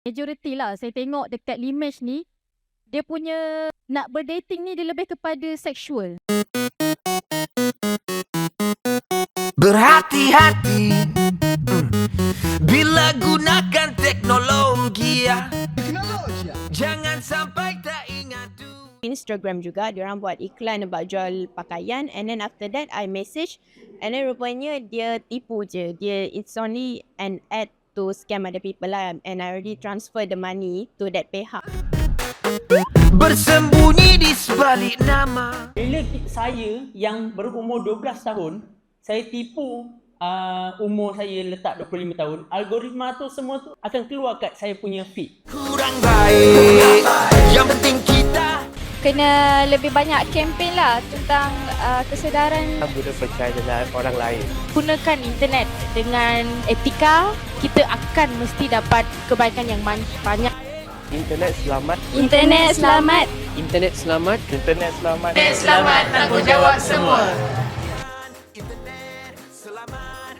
Majority lah saya tengok dekat Limesh ni, dia punya nak berdating ni dia lebih kepada seksual. Berhati-hati bila gunakan teknologi. Jangan sampai tak ingat dulu. Instagram juga, diorang buat iklan about jual pakaian, and then after that I message, and then rupanya dia tipu je. It's only an ad to scam other people lah, and I already transfer the money to that pihak. Bersembunyi di sebalik nama. Bila saya yang berumur 12 tahun, saya tipu umur saya letak 25 tahun, algoritma tu semua tu akan keluar kat saya punya feed. Kurang baik, yang penting kita kena lebih banyak kempen lah tentang kesedaran. Mudah percaya dengan orang lain. Gunakan internet dengan etika, kita akan mesti dapat kebaikan yang banyak. Internet selamat. Internet selamat. Internet selamat. Internet selamat. Internet selamat, tanggungjawab semua. internet selamat.